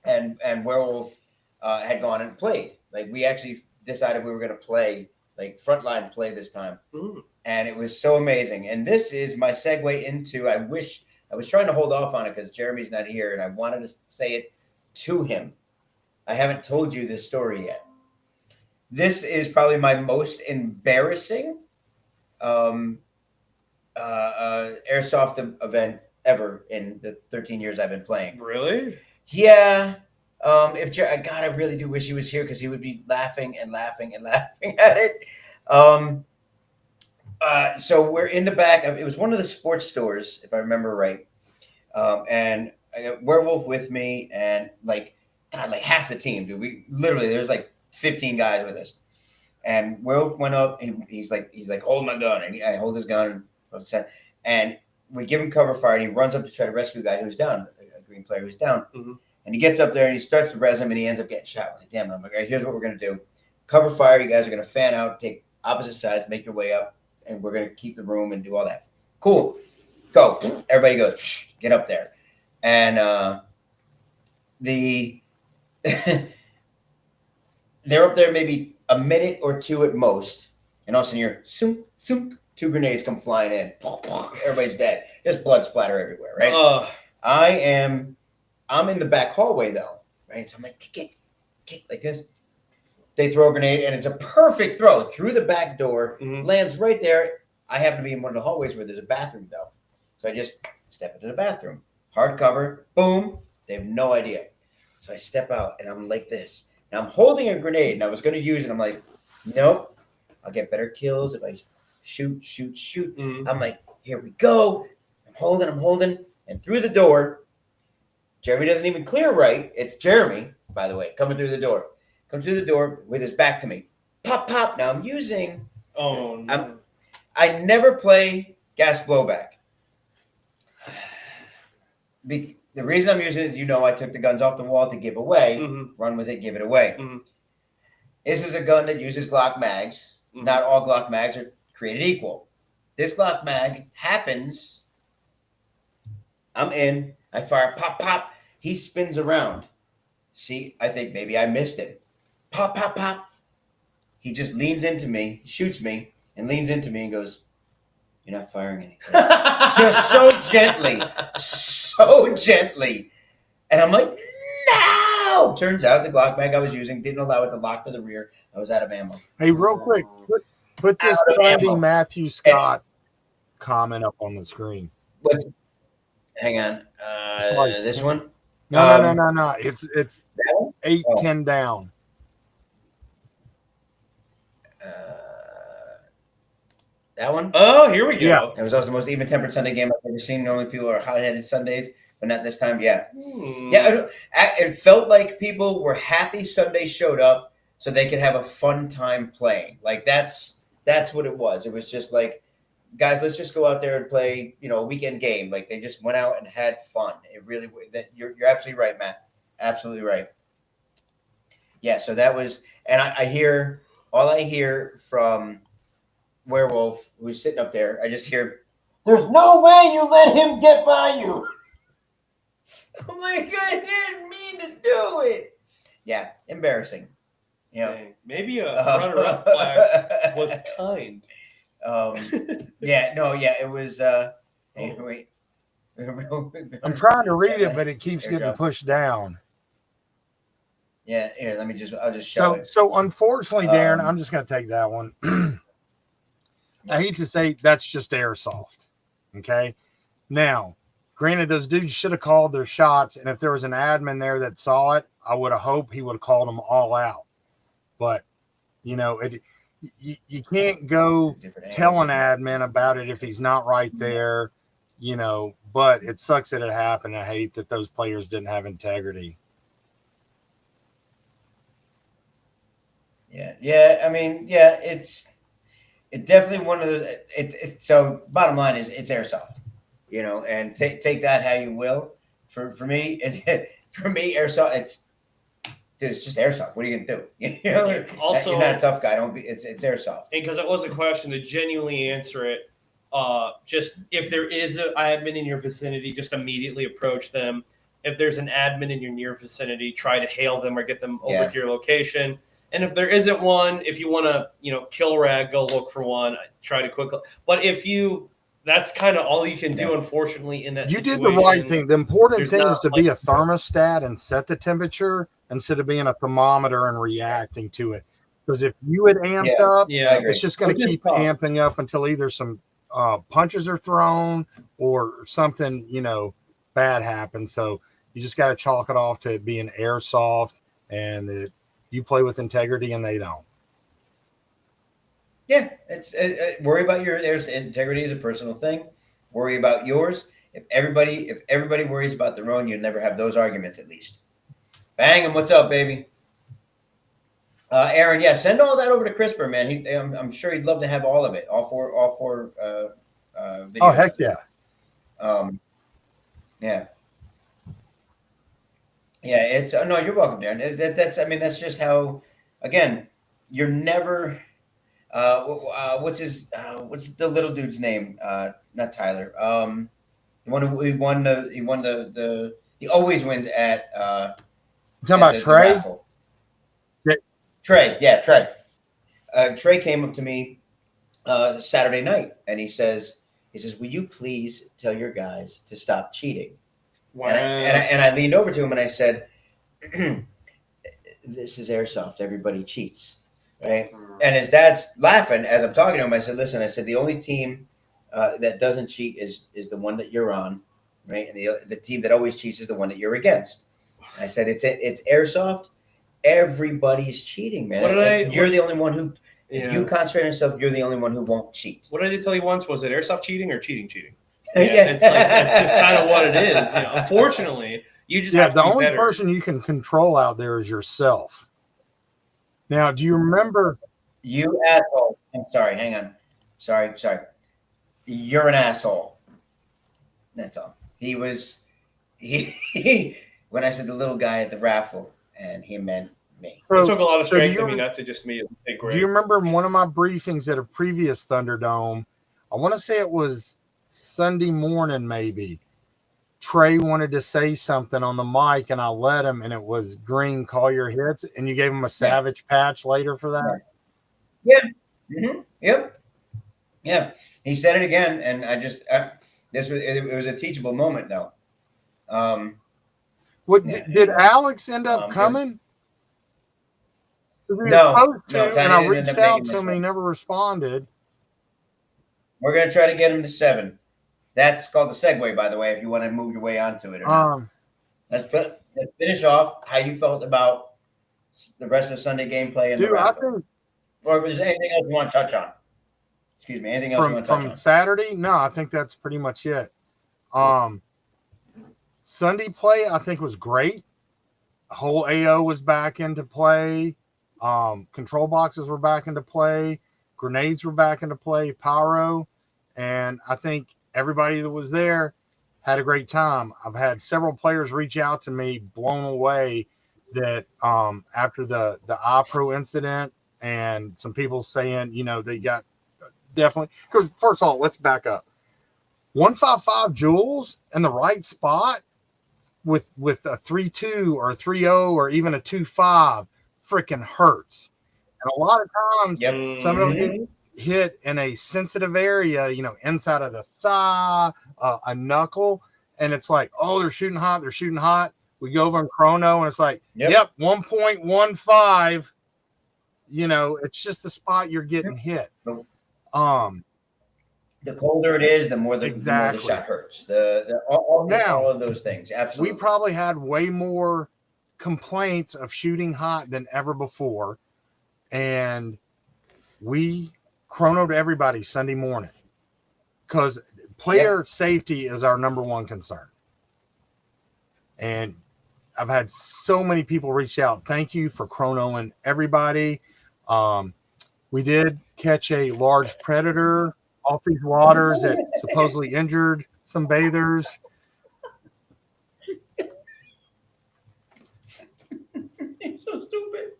and Werewolf had gone and played. Like we actually decided we were going to play like frontline play this time, and it was so amazing. And this is my segue into. I was trying to hold off on it because Jeremy's not here, and I wanted to say it to him. I haven't told you this story yet. this is probably my most embarrassing airsoft event ever in the 13 years I've been playing. Really? Yeah. God, I really do wish he was here because he would be laughing and laughing and laughing at it. So we're in the back. It was one of the sports stores, if I remember right. And I got Werewolf with me, and like half the team, dude. There's like 15 guys with us. And Werewolf went up. He's like, hold my gun, and I hold his gun, and we give him cover fire, and he runs up to try to rescue a guy who's down, a green player who's down. Mm-hmm. And he gets up there and he starts to res him, and he ends up getting shot. I'm like, damn, I'm like, all right, here's what we're gonna do: cover fire. You guys are gonna fan out, take opposite sides, make your way up, and we're gonna keep the room and do all that. Cool. Go. Everybody goes. Get up there, and they're up there maybe a minute or two at most, and all of a sudden you're soom, soom, 2 grenades come flying in. Everybody's dead. There's blood splatter everywhere, right? I'm in the back hallway though, right? So I'm like, kick like this. They throw a grenade, and it's a perfect throw through the back door, lands right there. I happen to be in one of the hallways where there's a bathroom though. So I just step into the bathroom, hard cover, boom. They have no idea. So I step out, and I'm like this. Now I'm holding a grenade, and I was going to use it. I'm like, nope, I'll get better kills if I shoot. I'm like, here we go. I'm holding, and through the door, Jeremy doesn't even clear right. It's Jeremy, by the way, coming through the door. Comes through the door with his back to me. Pop. Now I'm using. Oh no. I never play gas blowback. The reason I'm using it is, I took the guns off the wall to give away. Run with it, give it away. This is a gun that uses Glock mags. Not all Glock mags are created equal. This Glock mag happens. I'm in. I fire. Pop. He spins around. See, I think maybe I missed him. Pop. He just leans into me, shoots me, and leans into me and goes, "You're not firing anything." Just so gently. And I'm like, no! Turns out the Glock mag I was using didn't allow it to lock to the rear. I was out of ammo. Hey, real quick, put this Andy Matthew Scott comment up on the screen. Hang on. This one? No. It's 8-10 down. That one? Oh, here we go. Yeah. It was also the most even-tempered Sunday game I've ever seen. Normally people are hot-headed Sundays, but not this time. Yeah. Yeah, it felt like people were happy Sunday showed up so they could have a fun time playing. Like, that's what it was. It was just like, guys, let's just go out there and play, a weekend game. Like, they just went out and had fun. It really, you're absolutely right, Matt. Absolutely right. Yeah, so that was, and all I hear from Werewolf, who's sitting up there, I just hear, "There's no way you let him get by you." I'm like, I didn't mean to do it. Yeah, embarrassing. Maybe a runner-up flag was kind. It was. Wait. I'm trying to read it, but it keeps getting pushed down. Yeah, here, I'll just show it. So unfortunately, Darren, I'm just going to take that one. I hate to say that's just airsoft. Okay. Now, granted, those dudes should have called their shots. And if there was an admin there that saw it, I would have hoped he would have called them all out. But, you can't go tell an admin about it if he's not right there, but it sucks that it happened. I hate that those players didn't have integrity. Yeah. I mean, it's definitely one of those. So bottom line is it's airsoft, and take that how you will. For me, airsoft. It's just airsoft. What are you gonna do? Also, you're not a tough guy. Don't be. It's airsoft. And because it was a question to genuinely answer it, just if there is an admin in your vicinity, just immediately approach them. If there's an admin in your near vicinity, try to hail them or get them over to your location. And if there isn't one, if you want to, kill rag, go look for one. Try to quickly. But that's kind of all you can do, unfortunately, in that situation. You did the right thing. The important thing is to be a thermostat and set the temperature instead of being a thermometer and reacting to it. Because if you had amped up, Yeah, it's just going to keep amping up until either some punches are thrown or something, bad happens. So you just got to chalk it off to it being airsoft and that you play with integrity and they don't. Yeah, it's worry about your integrity is a personal thing. Worry about yours. If everybody worries about their own, you'll never have those arguments. At least. Bang, and what's up, baby? Aaron, send all that over to CRISPR, man. I'm sure he'd love to have all of it, all four videos. Oh, heck yeah. It's no, you're welcome, Darren. That's just how. Again, you're never. What's the little dude's name? Not Tyler. He always wins at. You talking about Trey? Trey, Trey. Trey came up to me Saturday night, and he says, "Will you please tell your guys to stop cheating?" Wow. And I leaned over to him and I said, "This is airsoft. Everybody cheats, right?" And his dad's laughing as I'm talking to him. I said, "Listen," I said, "the only team that doesn't cheat is the one that you're on, right? And the team that always cheats is the one that you're against." I said, "It's airsoft. Everybody's cheating, man. You're the only one who, if you concentrate on yourself, you're the only one who won't cheat." What did I tell you once? Was it airsoft cheating or cheating? It's just kind of what it is. Unfortunately, you just have to the be only better. person you can control out there is yourself. Now, do you remember? You asshole. I'm sorry. Hang on. Sorry. You're an asshole. That's all. He when I said the little guy at the raffle, and he meant me. It took a lot of strength in me not to just immediately take Greg. Do you remember in one of my briefings at a previous Thunderdome? I want to say it was Sunday morning, maybe. Trey wanted to say something on the mic, and I let him, and it was green. Call your hits, and you gave him a savage patch later for that. Yeah. Mm-hmm. Yep. Yeah. He said it again, and I just it was a teachable moment, though. Did Alex end up coming? No, and I reached out to him and he never responded. We're gonna try to get him to 7. That's called the segue, by the way. If you want to move your way onto it, or not. Let's finish off how you felt about the rest of Sunday gameplay and or if there's anything else you want to touch on. Excuse me, anything else you want to touch on? From Saturday? No, I think that's pretty much it. Sunday play, I think, was great. Whole AO was back into play. Control boxes were back into play. Grenades were back into play. Pyro. And I think everybody that was there had a great time. I've had several players reach out to me, blown away that after the iPro incident and some people saying, they got definitely. Because first of all, let's back up. 155 joules in the right spot with a 3.2 or a 3.0 or even a 2.5 freaking hurts. And a lot of times some of them get hit in a sensitive area, inside of the thigh, a knuckle, and it's like, oh, they're shooting hot. We go over in chrono and it's like, yep 1.15. It's just the spot you're getting hit. The colder it is, the more the shot hurts. All of those things. Absolutely. We probably had way more complaints of shooting hot than ever before. And we chronoed everybody Sunday morning because player safety is our number one concern. And I've had so many people reach out. Thank you for chronoing everybody. We did catch a large predator off these waters that supposedly injured some bathers. He's so stupid.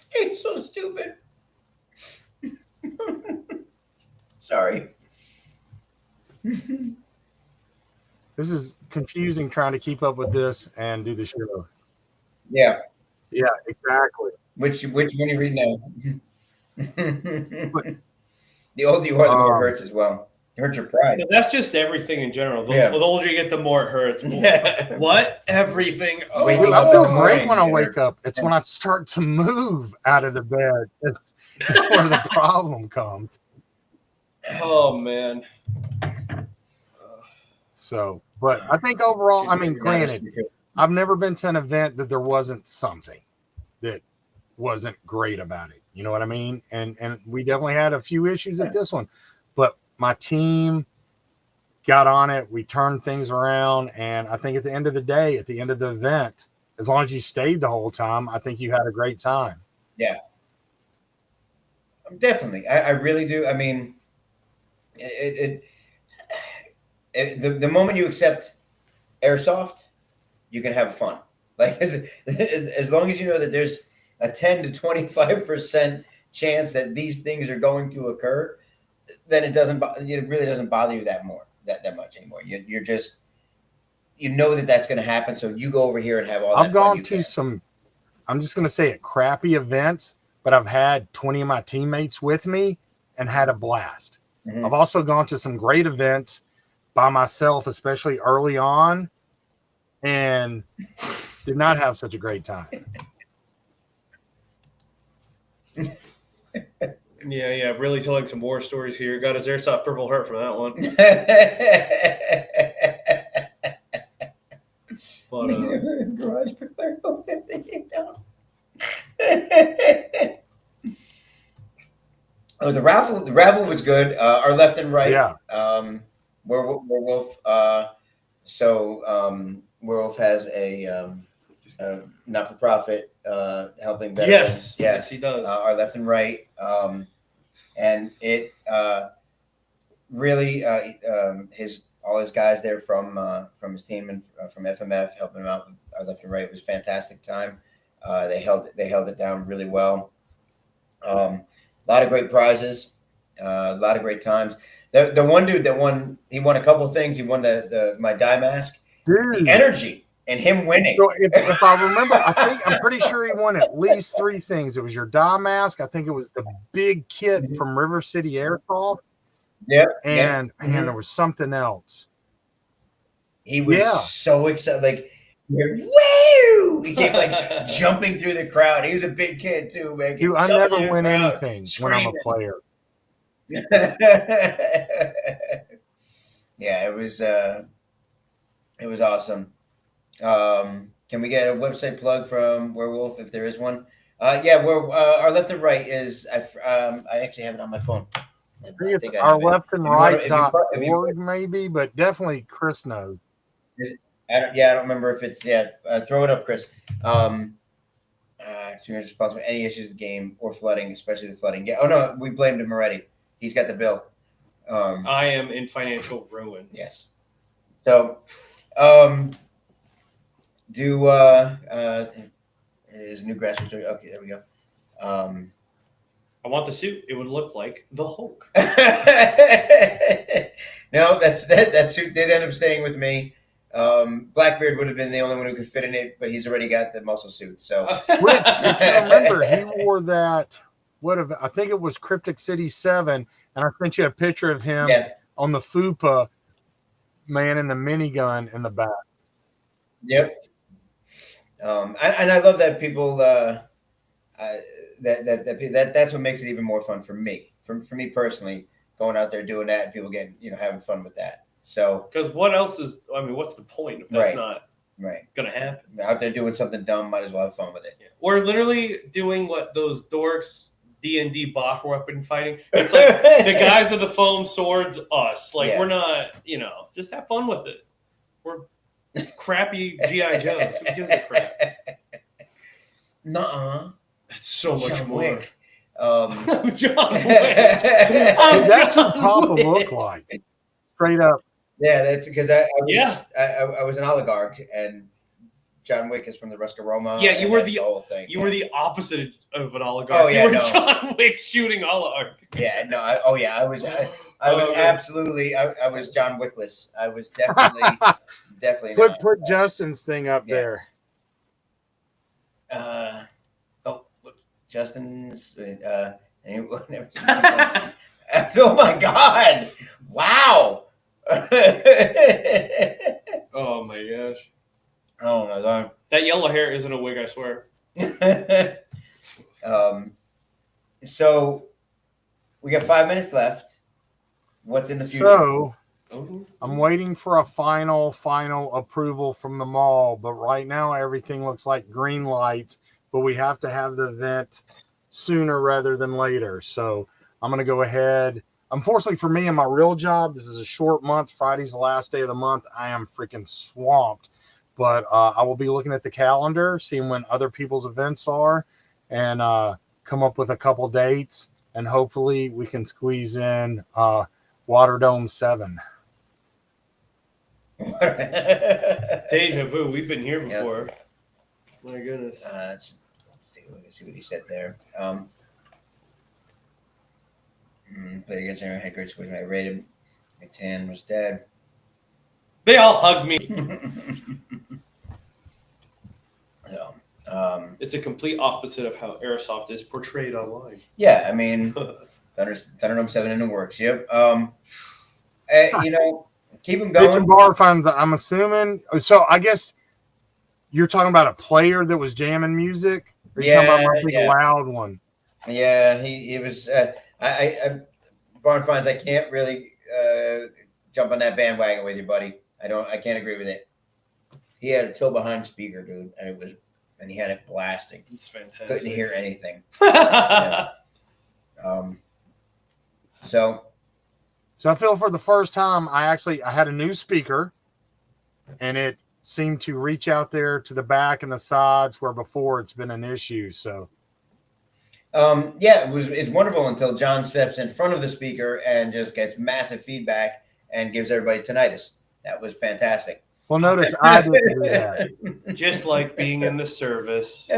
He's so stupid. Sorry. This is confusing trying to keep up with this and do the show. Yeah. Yeah, exactly. Which one are you reading now? The older you are, the more it hurts as well. Hurt your pride. But that's just everything in general. The, Yeah. the older you get, the more it hurts. Yeah. What? Everything. Oh, Waking Dude, up I in feel the great morning, when I it wake hurts. up. It's when I start to move out of the bed. That's where the problem comes. oh man. So, but I think overall, I mean, Not granted, as- I've never been to an event that there wasn't something that wasn't great about it. You know what I mean? And we definitely had a few issues at this one, but my team got on it. We turned things around, and I think at the end of the day, at the end of the event, as long as you stayed the whole time, I think you had a great time. Yeah. Definitely. I really do. I mean, the moment you accept airsoft, you can have fun. Like as long as you know that there's a 10 to 25% chance that these things are going to occur, then it really doesn't bother you that much anymore. You're just, you know that that's going to happen. So you go over here and have all that I've fun gone you to can. some, I'm just going to say it, crappy events, but I've had 20 of my teammates with me and had a blast. Mhm. I've also gone to some great events by myself, especially early on, and did not have such a great time. Yeah. Really telling some war stories here. Got his airsoft purple heart from that one. But Garage clear. They came down. Oh, the raffle was good. Our left and right. Yeah. Werewolf. Werewolf has a not-for-profit helping veterans. yes, he does. Our left and right, and it really all his guys there from his team and from FMF helping him out with our left and right. It was a fantastic time. They held it down really well. A lot of great prizes, a lot of great times. The one dude that won, he won a couple of things. He won my dye mask. Dude. The energy and him winning. So if I remember, I'm pretty sure he won at least 3 things. It was your dye mask. I think it was the big kit from River City Airsoft. Yep. And man, there was something else. He was so excited, like, woo! He came like jumping through the crowd. He was a big kid too, man. Dude, I never win anything when I'm a player. Yeah, it was awesome. Can we get a website plug from Werewolf if there is one? Our left and right is I actually have it on my phone. I think our left and right.org maybe, but definitely Chris knows. I don't remember if it's throw it up, Chris. You're responsible for any issues with the game or flooding, especially the flooding. Yeah. Oh no, we blamed him already. He's got the bill. I am in financial ruin. Yes. So, is new grassroots? Okay, there we go. I want the suit. It would look like the Hulk. No, that suit did end up staying with me. Blackbeard would have been the only one who could fit in it, but he's already got the muscle suit. So, which, if you remember, he wore that. I think it was Cryptic City 7, and I sent you a picture of him on the FUPA man in the minigun in the back. Yep. And I love that people. That's what makes it even more fun for me. For me personally, going out there doing that and people getting having fun with that. So because what else is? I mean, what's the point if that's not going to happen? Out there doing something dumb, might as well have fun with it. Yeah. We're literally doing what those dorks D&D bot weapon fighting. It's like the guys with the foam swords, us. Like we're not, just have fun with it. We're crappy GI Joes. Who gives a crap? Nuh-uh. It's so much John more. Wick. John Wick. That's what Papa looked like. Straight up. Yeah, that's because I was an oligarch, and John Wick is from the Roscaroma. Yeah, you were the whole thing. You were the opposite of an oligarch. Oh yeah, you were John Wick shooting oligarch. Yeah, no, I was absolutely. I was John Wickless. I was definitely. Put Justin's thing up there. Justin's. Oh my God! Wow! Oh my gosh. Oh my God! That yellow hair isn't a wig, I swear. So we got 5 minutes left. What's in the future? So Oh. I'm waiting for a final approval from the mall, but right now everything looks like green light, but we have to have the event sooner rather than later. So I'm going to go ahead. Unfortunately for me and my real job, this is a short month. Friday's the last day of the month. I am freaking swamped, but I will be looking at the calendar, seeing when other people's events are, and come up with a couple dates, and hopefully we can squeeze in Waterdome 7. Deja vu. We've been here before. Yep. My goodness. Let's take a look and see what he said there. Played against Aaron had great scores. I rated. McTan was dead. They all hugged me. So, it's a complete opposite of how Airsoft is portrayed online. Yeah, I mean, Thunderdome 7 in the works. Yep. You know, keep them going. Kitchen bar funds, I'm assuming. So I guess you're talking about a player that was jamming music? Or you talking about my big loud one? Yeah, he was. Barn finds I can't really jump on that bandwagon with you, buddy. I can't agree with it. He had a toe behind speaker, dude, and he had it blasting. It's fantastic. Couldn't hear anything. Yeah. So I feel for the first time I had a new speaker, and it seemed to reach out there to the back and the sides where before it's been an issue. So it's wonderful until John steps in front of the speaker and just gets massive feedback and gives everybody tinnitus. That was fantastic. Well, notice I didn't do that. Just like being in the service.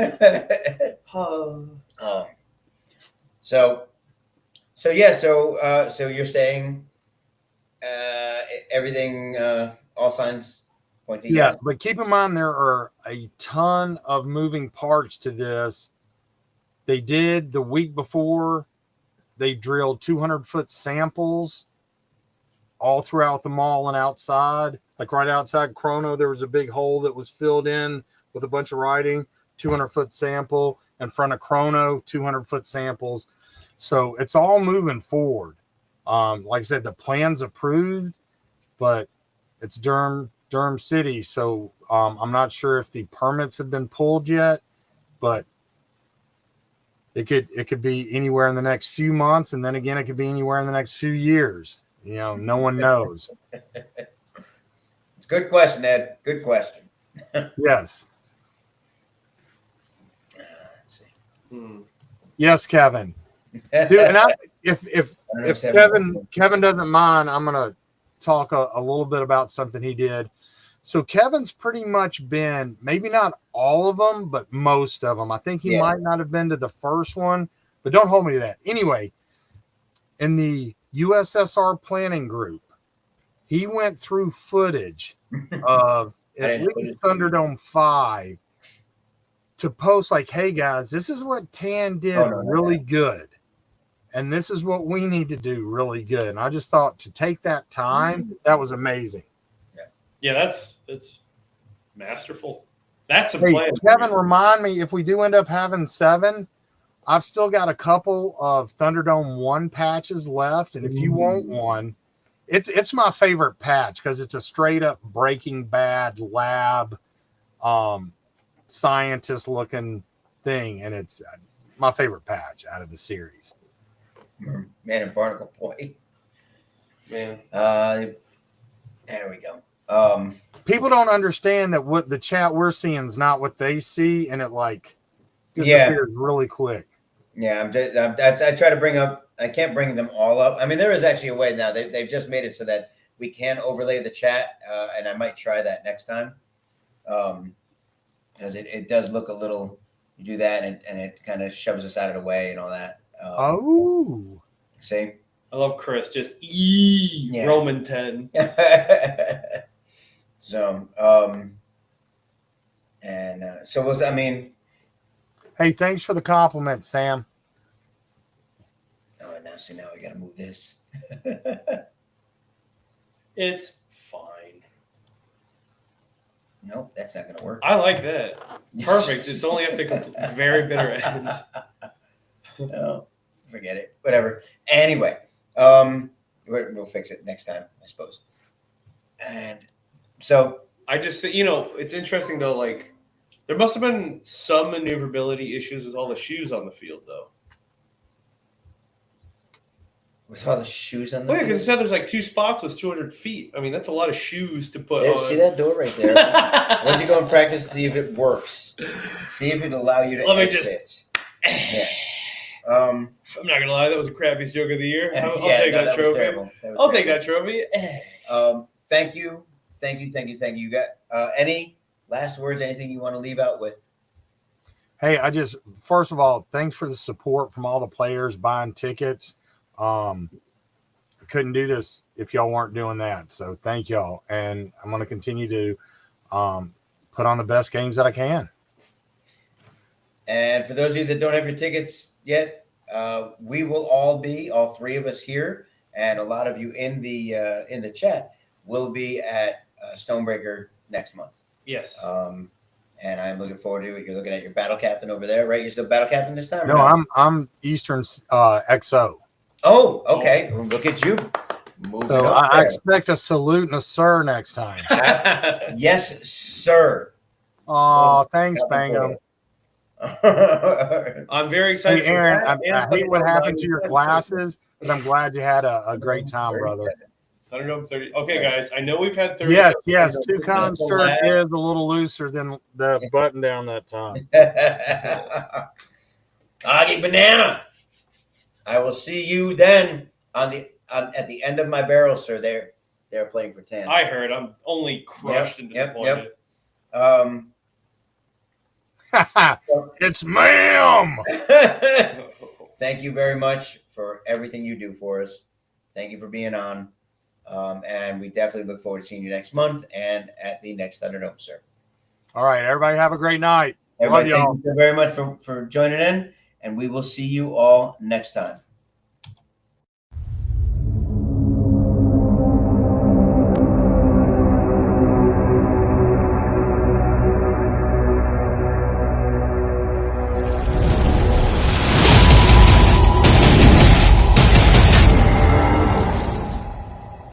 So you're saying everything, all signs point to yes. But keep in mind there are a ton of moving parts to this. They did the week before, they drilled 200-foot samples all throughout the mall and outside. Like right outside Chrono, there was a big hole that was filled in with a bunch of writing, 200-foot sample. In front of Chrono, 200-foot samples. So it's all moving forward. Like I said, the plan's approved, but it's Durham City. So I'm not sure if the permits have been pulled yet, but it could be anywhere in the next few months, and then again, it could be anywhere in the next few years. You know, no one knows. It's a good question, Ed. Good question. Yes. Let's see. Yes, Kevin. Dude, and if Kevin doesn't mind, I'm gonna talk a little bit about something he did. So Kevin's pretty much been, maybe not all of them, but most of them. I think he might not have been to the first one, but don't hold me to that. Anyway, in the USSR planning group, he went through footage of at least Thunderdome 5 to post like, hey guys, this is what Tan did really good. And this is what we need to do really good. And I just thought to take that time, that was amazing. Yeah, that's masterful. That's a plan. Kevin, remind me, if we do end up having 7, I've still got a couple of Thunderdome 1 patches left. And if you want one, it's my favorite patch because it's a straight up Breaking Bad lab scientist looking thing. And it's my favorite patch out of the series. Man and Barnacle Point. Man. There we go. People don't understand that what the chat we're seeing is not what they see, and it like disappears really quick. Yeah, I try to bring up. I can't bring them all up. I mean, there is actually a way now. They've just made it so that we can overlay the chat, and I might try that next time, because it does look a little. You do that, and it kind of shoves us out of the way and all that. See. I love Chris. Just Roman 10. So, I mean, hey, thanks for the compliment, Sam. Oh, now So now we got to move this. It's fine. Nope, that's not going to work. I like that. Perfect. It's only at the very bitter end. No, forget it. Whatever. Anyway, we'll fix it next time, I suppose. And so I just think, it's interesting though. Like, there must have been some maneuverability issues with all the shoes on the field, though. with all the shoes on the Well, yeah, because field. it said there's like 2 spots with 200 feet. I mean, that's a lot of shoes to put There, on. see that door right there? Why don't you go and practice to see if it works? See if it'll allow you to Let me exit. Yeah. I'm not gonna lie, that was the crappiest joke of the year. I'll Yeah, take no, that was trophy. terrible. That was I'll take terrible. that trophy. Thank you. You got any last words? Anything you want to leave out with? Hey, first of all, thanks for the support from all the players buying tickets. I couldn't do this if y'all weren't doing that. So thank y'all. And I'm going to continue to put on the best games that I can. And for those of you that don't have your tickets yet, we will all 3 of us here, and a lot of you in the chat will be at Stonebreaker next month. Yes. And I'm looking forward to it. You're looking at your battle captain over there, right? You're still battle captain this time? No, I'm Eastern XO. Oh, okay. Well, look at you. So I expect a salute and a sir next time. Yes, sir. Oh, thanks, Bangum. I'm very excited. Hey, Aaron, for that. I hate what happened to your glasses, but I'm glad you had a great time, brother. Thunderdome 30. Okay, guys, I know we've had 30. Yes, Toucan shirt is a little looser than the button down that time. Augie Banana. I will see you then at the end of my barrel, sir. They're playing for 10. I heard. I'm only crushed and disappointed. It's ma'am. Thank you very much for everything you do for us. Thank you for being on. And we definitely look forward to seeing you next month and at the next Thunderdome, sir. All right, everybody have a great night. Everybody, Love y'all. thank you very much for joining in, and we will see you all next time.